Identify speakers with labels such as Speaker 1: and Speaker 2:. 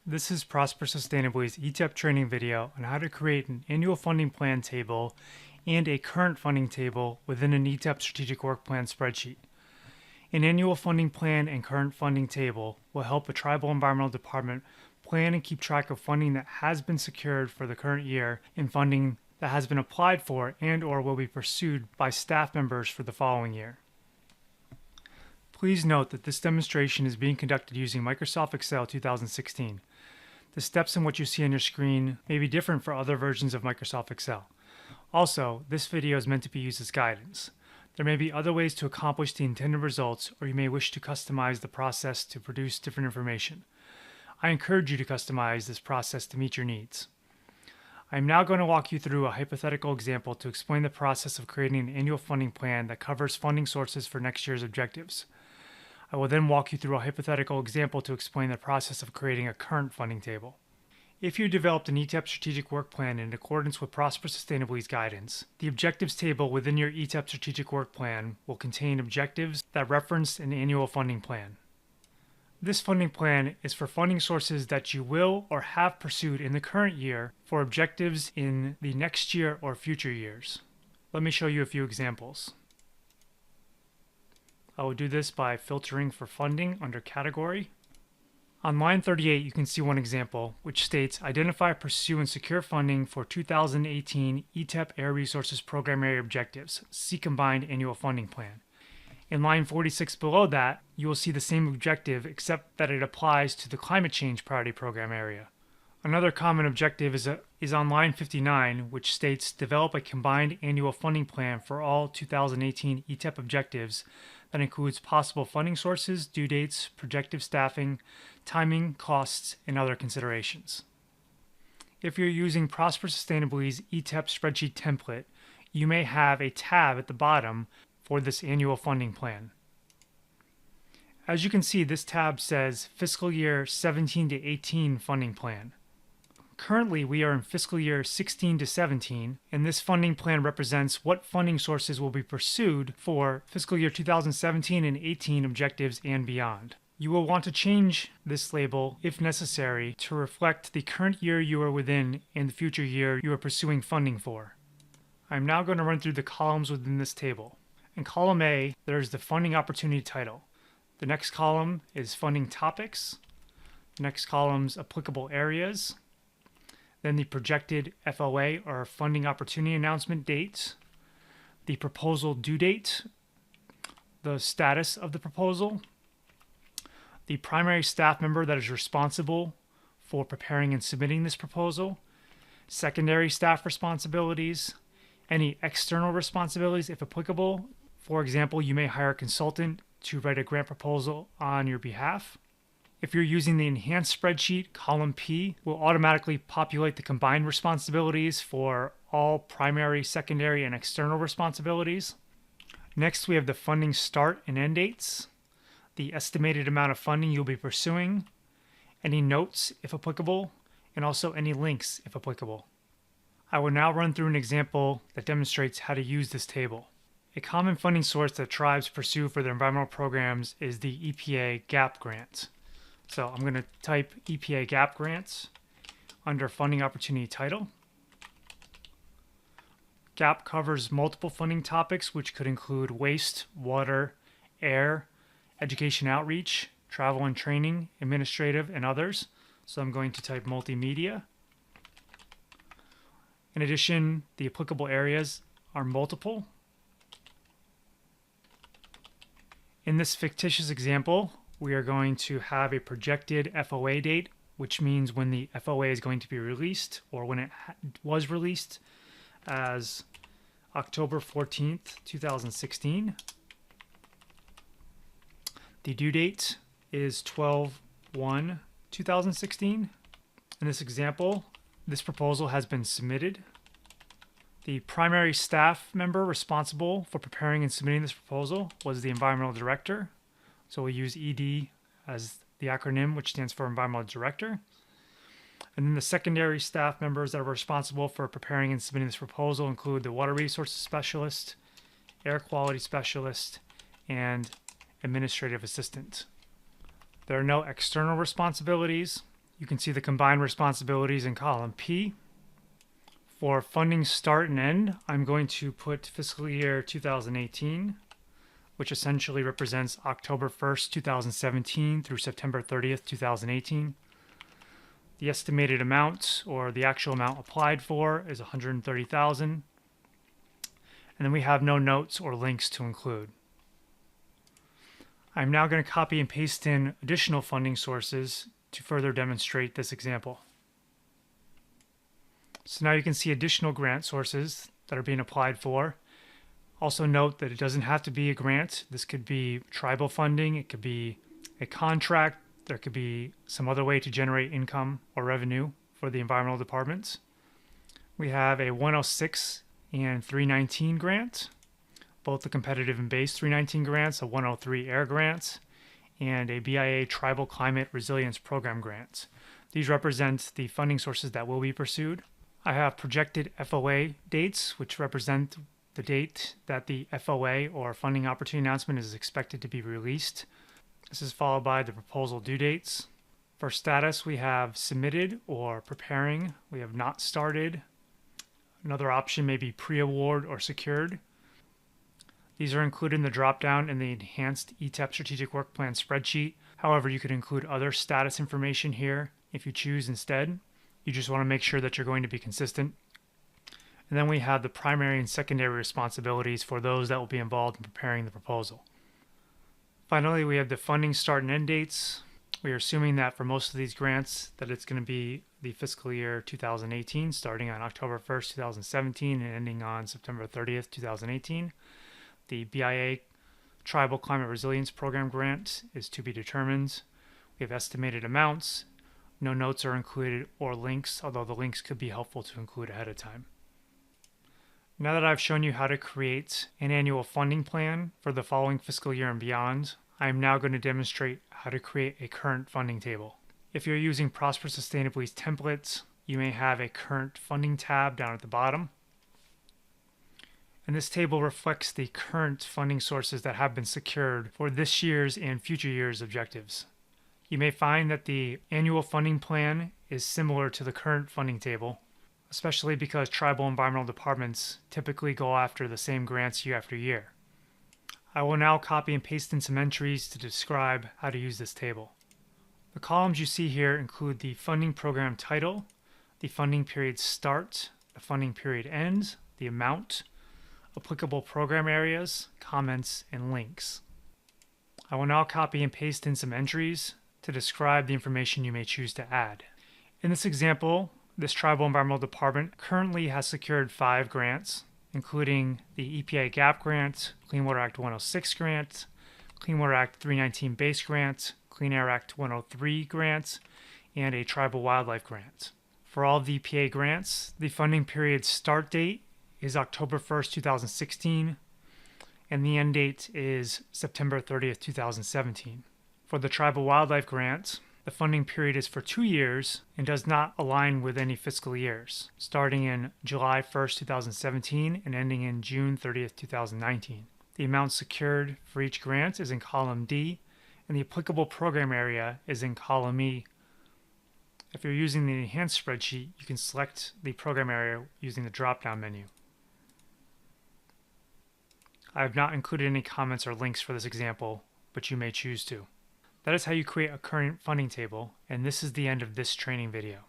Speaker 1: This is Prosper Sustainably's ETEP training video on how to create an annual funding plan table and a current funding table within an ETEP Strategic Work Plan spreadsheet. An annual funding plan and current funding table will help a tribal environmental department plan and keep track of funding that has been secured for the current year and funding that has been applied for and/or will be pursued by staff members for the following year. Please note that this demonstration is being conducted using Microsoft Excel 2016. The steps in what you see on your screen may be different for other versions of Microsoft Excel. Also, this video is meant to be used as guidance. There may be other ways to accomplish the intended results, or you may wish to customize the process to produce different information. I encourage you to customize this process to meet your needs. I am now going to walk you through a hypothetical example to explain the process of creating an annual funding plan that covers funding sources for next year's objectives. I will then walk you through a hypothetical example to explain the process of creating a current funding table. If you developed an ETEP Strategic Work Plan in accordance with Prosper Sustainably's guidance, the objectives table within your ETEP Strategic Work Plan will contain objectives that reference an annual funding plan. This funding plan is for funding sources that you will or have pursued in the current year for objectives in the next year or future years. Let me show you a few examples. I will do this by filtering for funding under category. On line 38, you can see one example, which states, identify, pursue, and secure funding for 2018 ETEP Air Resources Program Area Objectives, see Combined Annual Funding Plan. In line 46 below that, you will see the same objective except that it applies to the Climate Change Priority Program area. Another common objective is on line 59, which states, develop a combined annual funding plan for all 2018 ETEP objectives that includes possible funding sources, due dates, projected staffing, timing, costs, and other considerations. If you're using Prosper Sustainably's ETEP spreadsheet template, you may have a tab at the bottom for this annual funding plan. As you can see, this tab says Fiscal Year 17 to 18 Funding Plan. Currently, we are in fiscal year 16 to 17, and this funding plan represents what funding sources will be pursued for fiscal year 2017 and 18 objectives and beyond. You will want to change this label, if necessary, to reflect the current year you are within and the future year you are pursuing funding for. I'm now going to run through the columns within this table. In column A, there is the funding opportunity title. The next column is funding topics. The next column's applicable areas. Then the projected FOA or funding opportunity announcement date, the proposal due date, the status of the proposal, the primary staff member that is responsible for preparing and submitting this proposal, secondary staff responsibilities, any external responsibilities if applicable. For example, you may hire a consultant to write a grant proposal on your behalf. If you're using the enhanced spreadsheet, column P will automatically populate the combined responsibilities for all primary, secondary, and external responsibilities. Next, we have the funding start and end dates, the estimated amount of funding you'll be pursuing, any notes if applicable, and also any links if applicable. I will now run through an example that demonstrates how to use this table. A common funding source that tribes pursue for their environmental programs is the EPA GAP grant. So I'm going to type EPA GAP grants under funding opportunity title. GAP covers multiple funding topics, which could include waste, water, air, education outreach, travel and training, administrative, and others. So I'm going to type multimedia. In addition, the applicable areas are multiple. In this fictitious example, we are going to have a projected FOA date, which means when the FOA is going to be released or when it was released as October 14th, 2016. The due date is 12/1/2016. In this example, this proposal has been submitted. The primary staff member responsible for preparing and submitting this proposal was the environmental director. So we'll use ED as the acronym, which stands for Environmental Director. And then the secondary staff members that are responsible for preparing and submitting this proposal include the Water Resources Specialist, Air Quality Specialist, and Administrative Assistant. There are no external responsibilities, You can see the combined responsibilities in column P. For funding start and end, I'm going to put fiscal year 2018, which essentially represents October 1st, 2017 through September 30th, 2018. The estimated amount, or the actual amount applied for, is $130,000. And then we have no notes or links to include. I'm now going to copy and paste in additional funding sources to further demonstrate this example. So now you can see additional grant sources that are being applied for. Also note that it doesn't have to be a grant. This could be tribal funding, it could be a contract, there could be some other way to generate income or revenue for the environmental departments. We have a 106 and 319 grant, both the competitive and base 319 grants, a 103 air grant, and a BIA-Tribal Climate Resilience Program grant. These represent the funding sources that will be pursued. I have projected FOA dates, which represent the date that the FOA, or Funding Opportunity Announcement, is expected to be released. This is followed by the proposal due dates. For status, we have submitted or preparing. We have not started. Another option may be pre-award or secured. These are included in the drop-down in the enhanced ETEP Strategic Work Plan spreadsheet. However, you could include other status information here if you choose instead. You just want to make sure that you're going to be consistent. And then we have the primary and secondary responsibilities for those that will be involved in preparing the proposal. Finally, we have the funding start and end dates. We are assuming that for most of these grants that it's going to be the fiscal year 2018, starting on October 1st, 2017 and ending on September 30th, 2018. The BIA-Tribal Climate Resilience Program grant is to be determined. We have estimated amounts. No notes are included or links, although the links could be helpful to include ahead of time. Now that I've shown you how to create an annual funding plan for the following fiscal year and beyond, I am now going to demonstrate how to create a current funding table. If you're using Prosper Sustainably's templates, you may have a current funding tab down at the bottom. And this table reflects the current funding sources that have been secured for this year's and future year's objectives. You may find that the annual funding plan is similar to the current funding table, especially because tribal environmental departments typically go after the same grants year after year. I will now copy and paste in some entries to describe how to use this table. The columns you see here include the funding program title, the funding period start, the funding period end, the amount, applicable program areas, comments, and links. I will now copy and paste in some entries to describe the information you may choose to add. In this example, this tribal environmental department currently has secured 5 grants, including the EPA GAP grant, Clean Water Act 106 grant, Clean Water Act 319 base grant, Clean Air Act 103 grant, and a tribal wildlife grant. For all of the EPA grants, the funding period start date is October 1st, 2016, and the end date is September 30th, 2017. For the Tribal Wildlife Grant, the funding period is for 2 years and does not align with any fiscal years, starting in July 1st, 2017 and ending in June 30th, 2019. The amount secured for each grant is in column D, and the applicable program area is in column E. If you're using the enhanced spreadsheet, you can select the program area using the drop-down menu. I have not included any comments or links for this example, but you may choose to. That is how you create a current funding table, and this is the end of this training video.